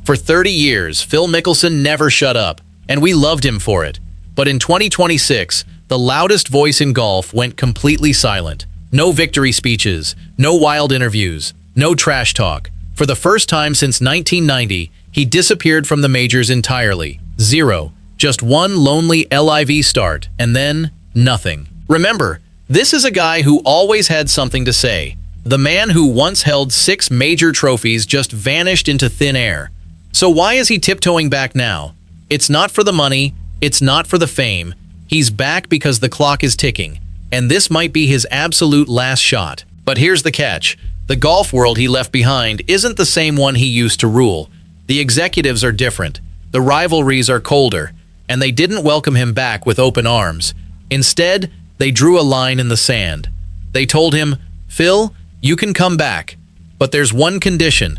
For 30 years, Phil Mickelson never shut up, and we loved him for it. But in 2026, the loudest voice in golf went completely silent. No victory speeches, no wild interviews, no trash talk. For the first time since 1990, he disappeared from the majors entirely. Zero. Just one lonely LIV start, and then nothing. Remember, this is a guy who always had something to say. The man who once held 6 major trophies just vanished into thin air. So why is he tiptoeing back now? It's not for the money, it's not for the fame. He's back because the clock is ticking, and this might be his absolute last shot. But here's the catch. The golf world he left behind isn't the same one he used to rule. The executives are different, the rivalries are colder, and they didn't welcome him back with open arms. Instead, they drew a line in the sand. They told him, "Phil, you can come back, but there's one condition."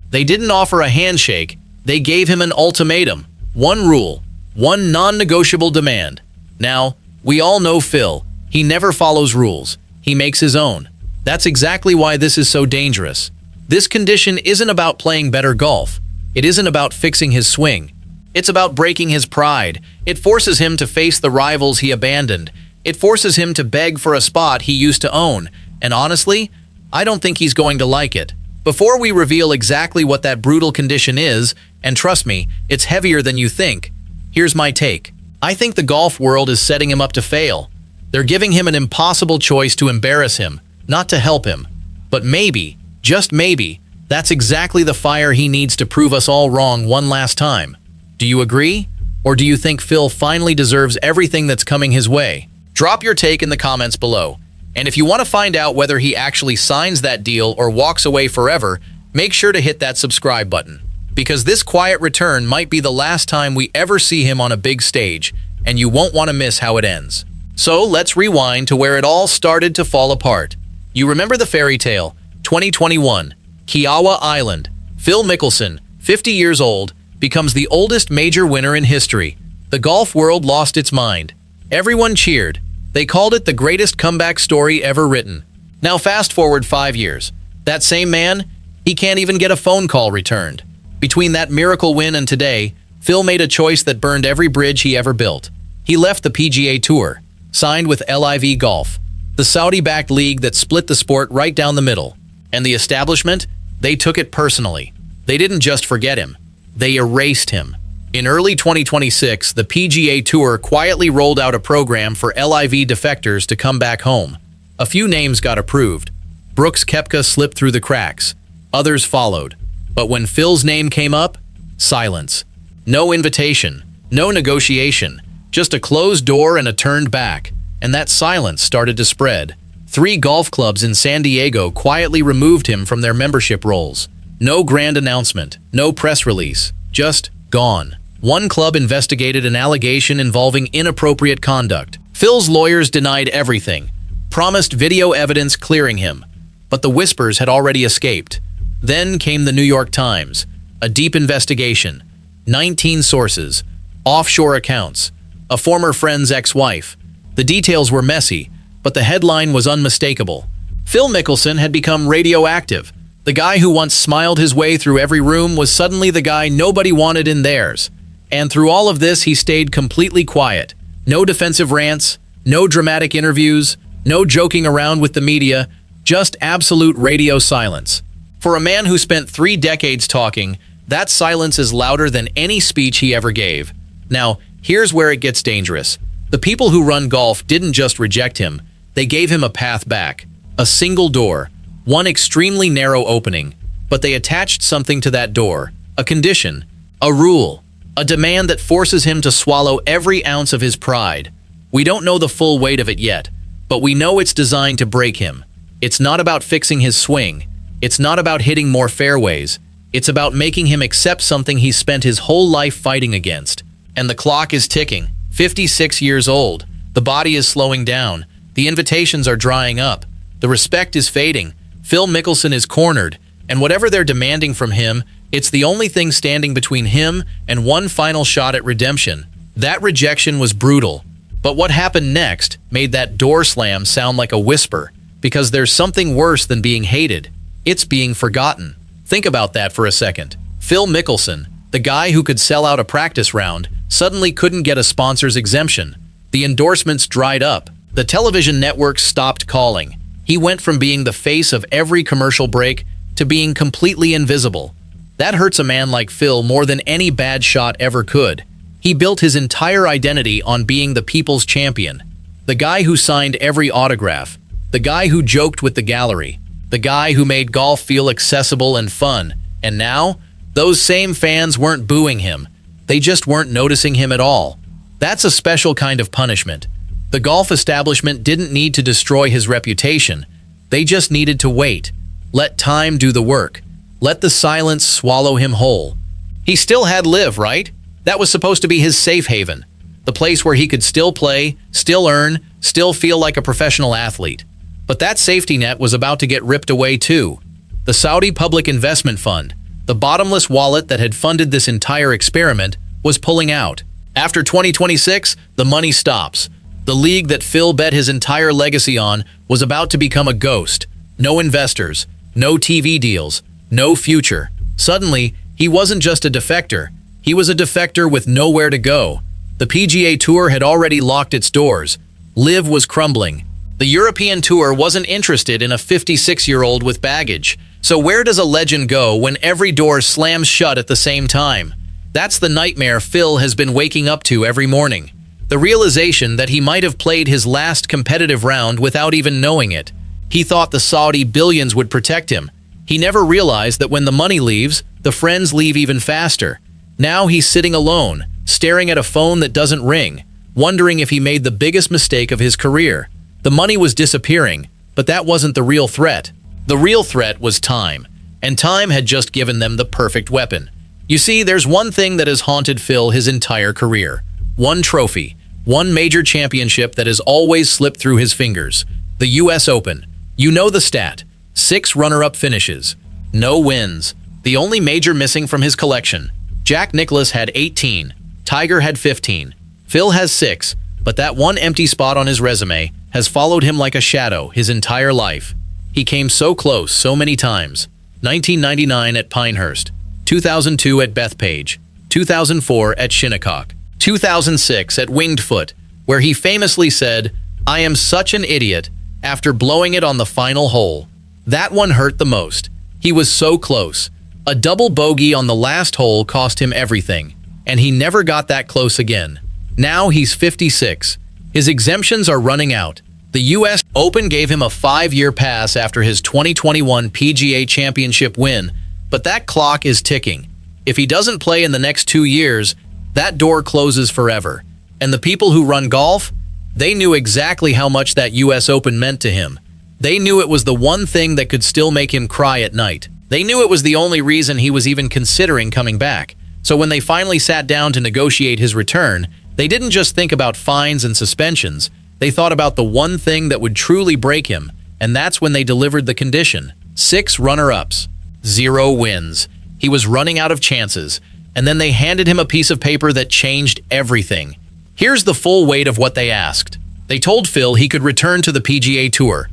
They didn't offer a handshake, they gave him an ultimatum. One rule, one non-negotiable demand. Now, we all know Phil. He never follows rules. He makes his own. That's exactly why this is so dangerous. This condition isn't about playing better golf. It isn't about fixing his swing. It's about breaking his pride. It forces him to face the rivals he abandoned. It forces him to beg for a spot he used to own. And honestly, I don't think he's going to like it. Before we reveal exactly what that brutal condition is, and trust me, it's heavier than you think, here's my take. I think the golf world is setting him up to fail. They're giving him an impossible choice to embarrass him, not to help him. But maybe, just maybe, that's exactly the fire he needs to prove us all wrong one last time. Do you agree? Or do you think Phil finally deserves everything that's coming his way? Drop your take in the comments below. And if you want to find out whether he actually signs that deal or walks away forever, make sure to hit that subscribe button. Because this quiet return might be the last time we ever see him on a big stage, and you won't want to miss how it ends. So let's rewind to where it all started to fall apart. You remember the fairy tale, 2021, Kiawah Island. Phil Mickelson, 50 years old, becomes the oldest major winner in history. The golf world lost its mind. Everyone cheered. They called it the greatest comeback story ever written. Now fast forward 5 years. That same man, he can't even get a phone call returned. Between that miracle win and today, Phil made a choice that burned every bridge he ever built. He left the PGA Tour, signed with LIV Golf, the Saudi-backed league that split the sport right down the middle. And the establishment, they took it personally. They didn't just forget him, they erased him. In early 2026, the PGA Tour quietly rolled out a program for LIV defectors to come back home. A few names got approved. Brooks Koepka slipped through the cracks. Others followed. But when Phil's name came up, silence. No invitation, no negotiation, just a closed door and a turned back. And that silence started to spread. 3 golf clubs in San Diego quietly removed him from their membership rolls. No grand announcement, no press release, just gone. One club investigated an allegation involving inappropriate conduct. Phil's lawyers denied everything, promised video evidence clearing him, but the whispers had already escaped. Then came the New York Times, a deep investigation, 19 sources, offshore accounts, a former friend's ex-wife. The details were messy, but the headline was unmistakable. Phil Mickelson had become radioactive. The guy who once smiled his way through every room was suddenly the guy nobody wanted in theirs. And through all of this, he stayed completely quiet. No defensive rants, no dramatic interviews, no joking around with the media, just absolute radio silence. For a man who spent 3 decades talking, that silence is louder than any speech he ever gave. Now, here's where it gets dangerous. The people who run golf didn't just reject him, they gave him a path back. A single door, one extremely narrow opening, but they attached something to that door, a condition, a rule. A demand that forces him to swallow every ounce of his pride. We don't know the full weight of it yet, but we know it's designed to break him. It's not about fixing his swing. It's not about hitting more fairways. It's about making him accept something he's spent his whole life fighting against. And the clock is ticking. 56 years old. The body is slowing down. The invitations are drying up. The respect is fading. Phil Mickelson is cornered, and whatever they're demanding from him, it's the only thing standing between him and one final shot at redemption. That rejection was brutal, but what happened next made that door slam sound like a whisper, because there's something worse than being hated. It's being forgotten. Think about that for a second. Phil Mickelson, the guy who could sell out a practice round, suddenly couldn't get a sponsor's exemption. The endorsements dried up. The television networks stopped calling. He went from being the face of every commercial break to being completely invisible. That hurts a man like Phil more than any bad shot ever could. He built his entire identity on being the people's champion. The guy who signed every autograph. The guy who joked with the gallery. The guy who made golf feel accessible and fun. And now, those same fans weren't booing him. They just weren't noticing him at all. That's a special kind of punishment. The golf establishment didn't need to destroy his reputation. They just needed to wait. Let time do the work. Let the silence swallow him whole. He still had LIV, right? That was supposed to be his safe haven. The place where he could still play, still earn, still feel like a professional athlete. But that safety net was about to get ripped away too. The Saudi Public Investment Fund, the bottomless wallet that had funded this entire experiment, was pulling out. After 2026, the money stops. The league that Phil bet his entire legacy on was about to become a ghost. No investors, no TV deals, no future. Suddenly, he wasn't just a defector. He was a defector with nowhere to go. The PGA Tour had already locked its doors. LIV was crumbling. The European Tour wasn't interested in a 56-year-old with baggage. So where does a legend go when every door slams shut at the same time? That's the nightmare Phil has been waking up to every morning. The realization that he might have played his last competitive round without even knowing it. He thought the Saudi billions would protect him. He never realized that when the money leaves, the friends leave even faster. Now he's sitting alone, staring at a phone that doesn't ring, wondering if he made the biggest mistake of his career. The money was disappearing, but that wasn't the real threat. The real threat was time, and time had just given them the perfect weapon. You see, there's one thing that has haunted Phil his entire career. One trophy, one major championship that has always slipped through his fingers. The US Open. You know the stat. 6 runner-up finishes. No wins. The only major missing from his collection. Jack Nicklaus had 18. Tiger had 15. Phil has 6, but that one empty spot on his resume has followed him like a shadow his entire life. He came so close so many times. 1999 at Pinehurst. 2002 at Bethpage. 2004 at Shinnecock. 2006 at Winged Foot, where he famously said, "I am such an idiot," after blowing it on the final hole. That one hurt the most. He was so close. A double bogey on the last hole cost him everything, and he never got that close again. Now he's 56. His exemptions are running out. The US Open gave him a 5-year pass after his 2021 PGA Championship win, but that clock is ticking. If he doesn't play in the next 2 years, that door closes forever. And the people who run golf, they knew exactly how much that US Open meant to him. They knew it was the one thing that could still make him cry at night. They knew it was the only reason he was even considering coming back. So when they finally sat down to negotiate his return, they didn't just think about fines and suspensions. They thought about the one thing that would truly break him, and that's when they delivered the condition. 6 runner-ups, 0 wins. He was running out of chances, and then they handed him a piece of paper that changed everything. Here's the full weight of what they asked. They told Phil he could return to the PGA Tour,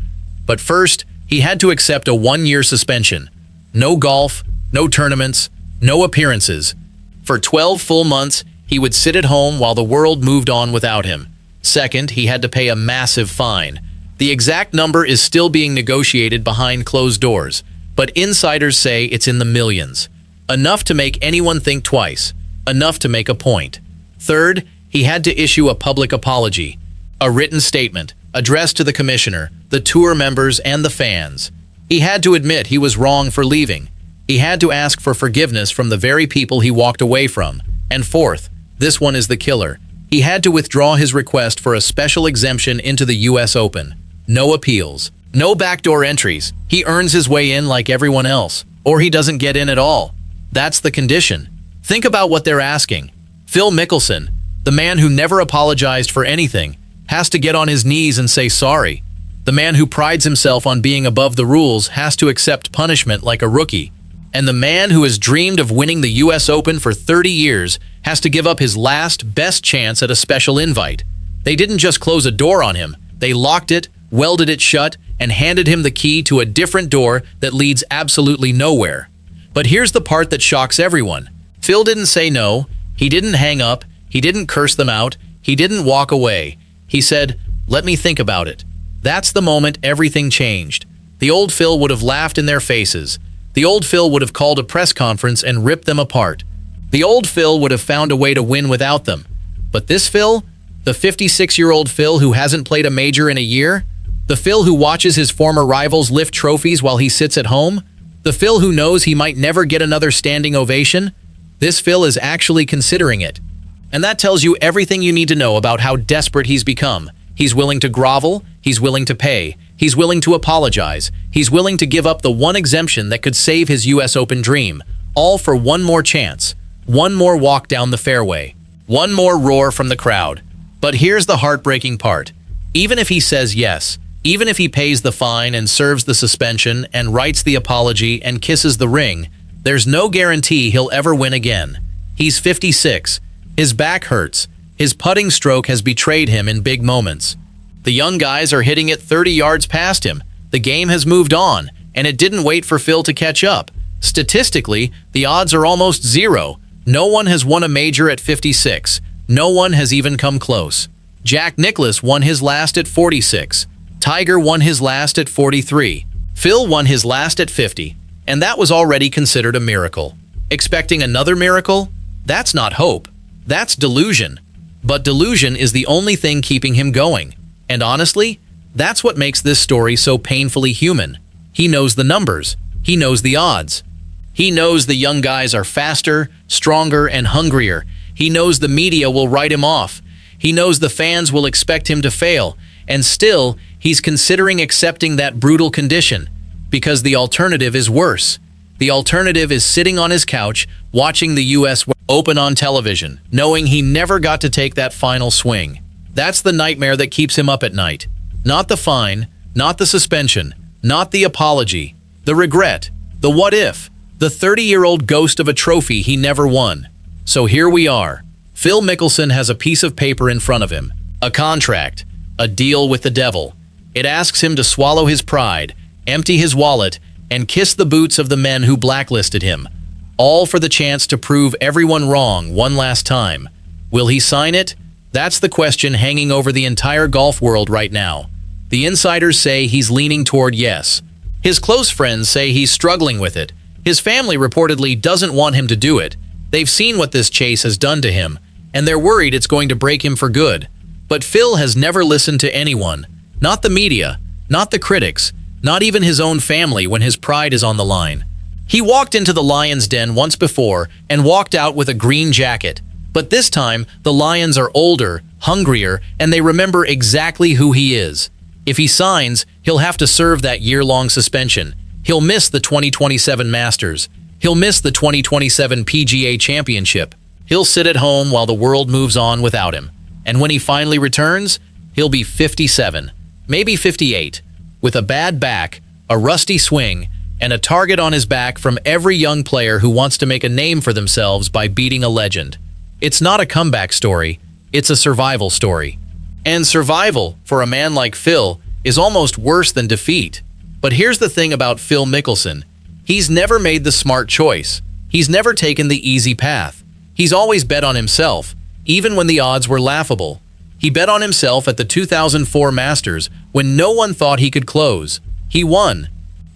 but first, he had to accept a 1-year suspension. No golf, no tournaments, no appearances. For 12 full months, he would sit at home while the world moved on without him. Second, he had to pay a massive fine. The exact number is still being negotiated behind closed doors, but insiders say it's in the millions. Enough to make anyone think twice. Enough to make a point. Third, he had to issue a public apology. A written statement, addressed to the commissioner, the tour members, and the fans. He had to admit he was wrong for leaving. He had to ask for forgiveness from the very people he walked away from. And fourth, this one is the killer. He had to withdraw his request for a special exemption into the US Open. No appeals. No backdoor entries. He earns his way in like everyone else, or he doesn't get in at all. That's the condition. Think about what they're asking. Phil Mickelson, the man who never apologized for anything, has to get on his knees and say sorry. The man who prides himself on being above the rules has to accept punishment like a rookie. And the man who has dreamed of winning the US Open for 30 years has to give up his last, best chance at a special invite. They didn't just close a door on him. They locked it, welded it shut, and handed him the key to a different door that leads absolutely nowhere. But here's the part that shocks everyone. Phil didn't say no, he didn't hang up, he didn't curse them out, he didn't walk away. He said, "Let me think about it." That's the moment everything changed. The old Phil would have laughed in their faces. The old Phil would have called a press conference and ripped them apart. The old Phil would have found a way to win without them. But this Phil, the 56-year-old Phil who hasn't played a major in a year, the Phil who watches his former rivals lift trophies while he sits at home, the Phil who knows he might never get another standing ovation, this Phil is actually considering it. And that tells you everything you need to know about how desperate he's become. He's willing to grovel, he's willing to pay, he's willing to apologize, he's willing to give up the one exemption that could save his US Open dream, all for one more chance, one more walk down the fairway, one more roar from the crowd. But here's the heartbreaking part. Even if he says yes, even if he pays the fine and serves the suspension and writes the apology and kisses the ring, there's no guarantee he'll ever win again. He's 56. His back hurts. His putting stroke has betrayed him in big moments. The young guys are hitting it 30 yards past him. The game has moved on, and it didn't wait for Phil to catch up. Statistically, the odds are almost zero. No one has won a major at 56. No one has even come close. Jack Nicklaus won his last at 46. Tiger won his last at 43. Phil won his last at 50. And that was already considered a miracle. Expecting another miracle? That's not hope. That's delusion. But delusion is the only thing keeping him going. And honestly, that's what makes this story so painfully human. He knows the numbers. He knows the odds. He knows the young guys are faster, stronger, and hungrier. He knows the media will write him off. He knows the fans will expect him to fail. And still, he's considering accepting that brutal condition. Because the alternative is worse. The alternative is sitting on his couch, watching the US Open on television, knowing he never got to take that final swing. That's the nightmare that keeps him up at night. Not the fine, not the suspension, not the apology, the regret, the what if, the 30-year-old ghost of a trophy he never won. So here we are. Phil Mickelson has a piece of paper in front of him, a contract, a deal with the devil. It asks him to swallow his pride, empty his wallet, and kiss the boots of the men who blacklisted him, all for the chance to prove everyone wrong one last time. Will he sign it? That's the question hanging over the entire golf world right now. The insiders say he's leaning toward yes. His close friends say he's struggling with it. His family reportedly doesn't want him to do it. They've seen what this chase has done to him, and they're worried it's going to break him for good. But Phil has never listened to anyone. Not the media, not the critics, not even his own family when his pride is on the line. He walked into the Lions' den once before and walked out with a green jacket. But this time, the Lions are older, hungrier, and they remember exactly who he is. If he signs, he'll have to serve that year-long suspension. He'll miss the 2027 Masters. He'll miss the 2027 PGA Championship. He'll sit at home while the world moves on without him. And when he finally returns, he'll be 57, maybe 58, with a bad back, a rusty swing, and a target on his back from every young player who wants to make a name for themselves by beating a legend. It's not a comeback story, it's a survival story. And survival, for a man like Phil, is almost worse than defeat. But here's the thing about Phil Mickelson. He's never made the smart choice. He's never taken the easy path. He's always bet on himself, even when the odds were laughable. He bet on himself at the 2004 Masters when no one thought he could close. He won.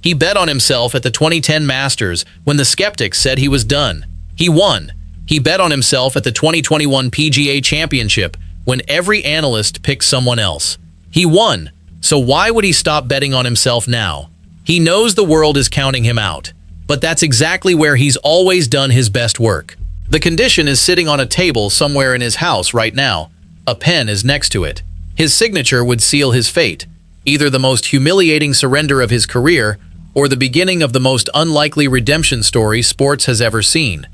He bet on himself at the 2010 Masters when the skeptics said he was done. He won. He bet on himself at the 2021 PGA Championship when every analyst picked someone else. He won. So why would he stop betting on himself now? He knows the world is counting him out. But that's exactly where he's always done his best work. The condition is sitting on a table somewhere in his house right now. A pen is next to it. His signature would seal his fate, either the most humiliating surrender of his career or the beginning of the most unlikely redemption story sports has ever seen.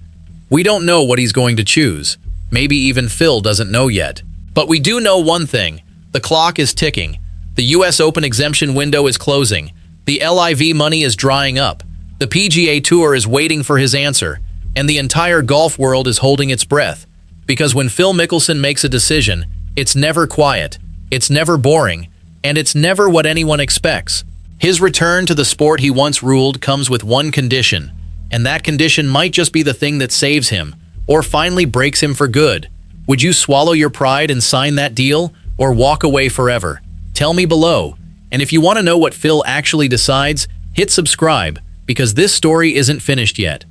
We don't know what he's going to choose. Maybe even Phil doesn't know yet. But we do know one thing. The clock is ticking. The US Open exemption window is closing. The LIV money is drying up. The PGA Tour is waiting for his answer. And the entire golf world is holding its breath. Because when Phil Mickelson makes a decision, it's never quiet, it's never boring, and it's never what anyone expects. His return to the sport he once ruled comes with one condition. And that condition might just be the thing that saves him, or finally breaks him for good. Would you swallow your pride and sign that deal, or walk away forever? Tell me below. And if you want to know what Phil actually decides, hit subscribe, because this story isn't finished yet.